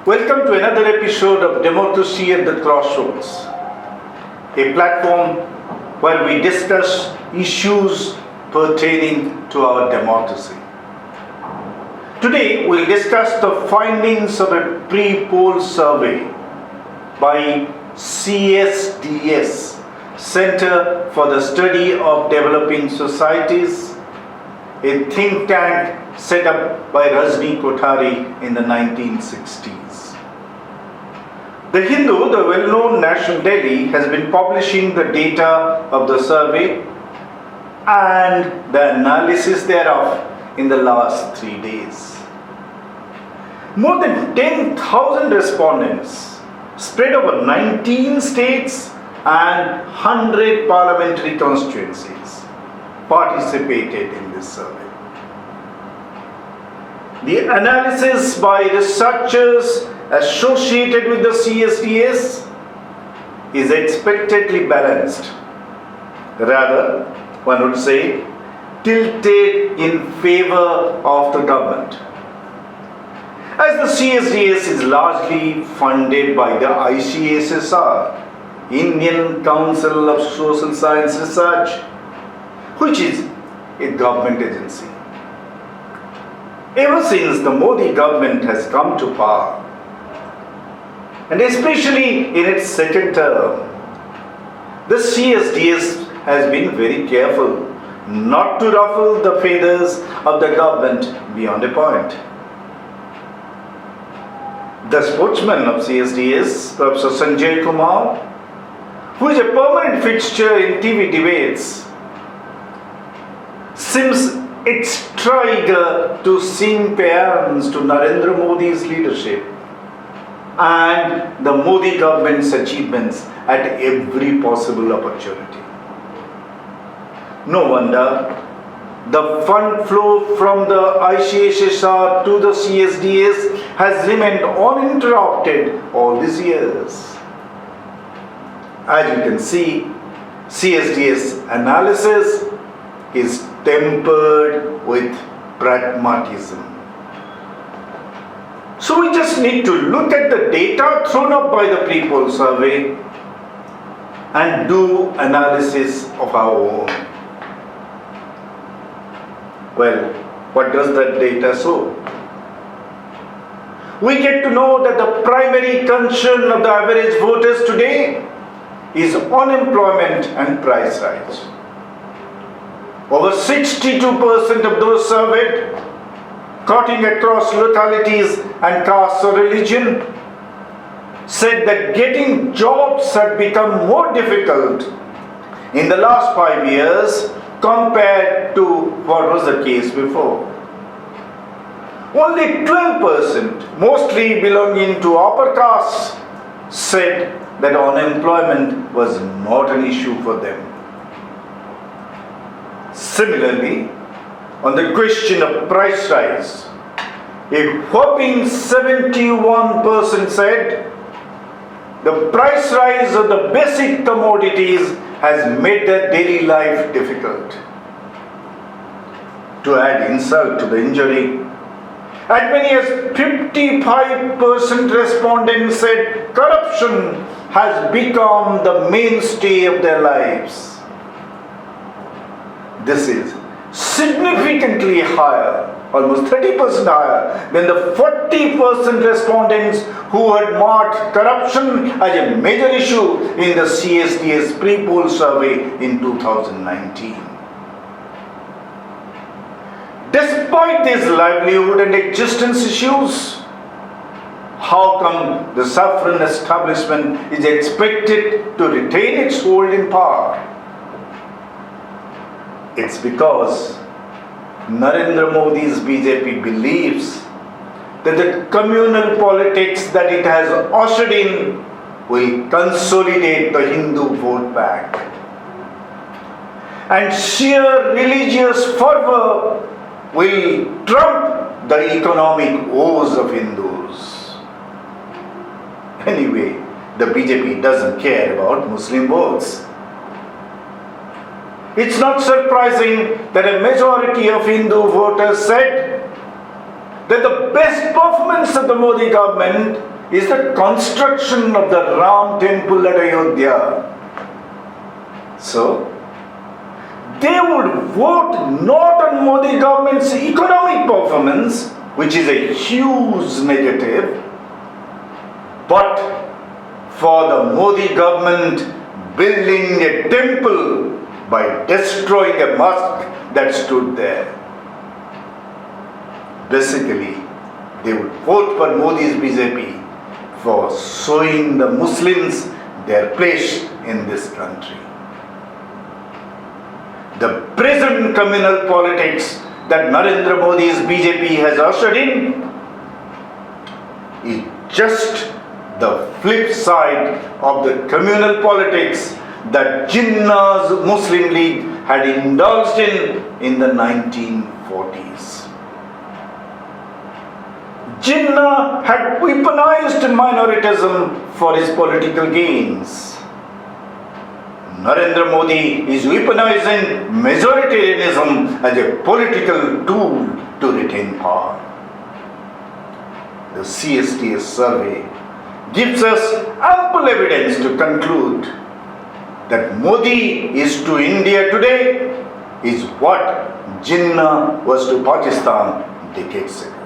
Welcome to another episode of Democracy at the Crossroads, a platform where we discuss issues pertaining to our democracy. Today we'll discuss the findings of a pre-poll survey by CSDS, Center for the Study of Developing Societies, a think tank set up by Rajni Kothari in the 1960s. The Hindu, the well-known national daily, has been publishing the data of the survey and the analysis thereof in the last 3 days. More than 10,000 respondents spread over 19 states and 100 parliamentary constituencies participated in this survey. The analysis by researchers associated with the CSDS is expectedly balanced. Rather, one would say, tilted in favor of the government. As the CSDS is largely funded by the ICSSR, Indian Council of Social Science Research, which is a government agency. Ever since the Modi government has come to power, and especially in its second term, the CSDS has been very careful not to ruffle the feathers of the government beyond a point. The spokesman of CSDS, Professor Sanjay Kumar, who is a permanent fixture in TV debates, seems extra eager to sing paeans to Narendra Modi's leadership and the Modi government's achievements at every possible opportunity. No wonder the fund flow from the ICSSR to the CSDS has remained uninterrupted all these years. As you can see, CSDS analysis is tempered with pragmatism. So we just need to look at the data thrown up by the pre-poll survey and do analysis of our own. Well, what does that data show? We get to know that the primary concern of the average voters today is unemployment and price rise. Over 62% of those surveyed, cutting across localities and caste or religion, said that getting jobs had become more difficult in the last 5 years compared to what was the case before. Only 12%, mostly belonging to upper castes, said that unemployment was not an issue for them. Similarly, on the question of price rise, a whopping 71% said the price rise of the basic commodities has made their daily life difficult. To add insult to the injury, as many as 55% respondents said corruption has become the mainstay of their lives. This is significantly higher, almost 30% higher than the 40% respondents who had marked corruption as a major issue in the CSDS pre-poll survey in 2019. Despite these livelihood and existence issues, how come the saffron establishment is expected to retain its hold in power? It's because Narendra Modi's BJP believes that the communal politics that it has ushered in will consolidate the Hindu vote bank. And sheer religious fervor will trump the economic woes of Hindus. Anyway, the BJP doesn't care about Muslim votes. It's not surprising that a majority of Hindu voters said that the best performance of the Modi government is the construction of the Ram temple at Ayodhya. So, they would vote not on Modi government's economic performance, which is a huge negative, but for the Modi government building a temple by destroying a mosque that stood there. Basically, they would vote for Modi's BJP for showing the Muslims their place in this country. The present communal politics that Narendra Modi's BJP has ushered in is just the flip side of the communal politics that Jinnah's Muslim League had indulged in the 1940s. Jinnah had weaponized minoritism for his political gains. Narendra Modi is weaponizing majoritarianism as a political tool to retain power. The CSDS survey gives us ample evidence to conclude that Modi is to India today is what Jinnah was to Pakistan decades ago.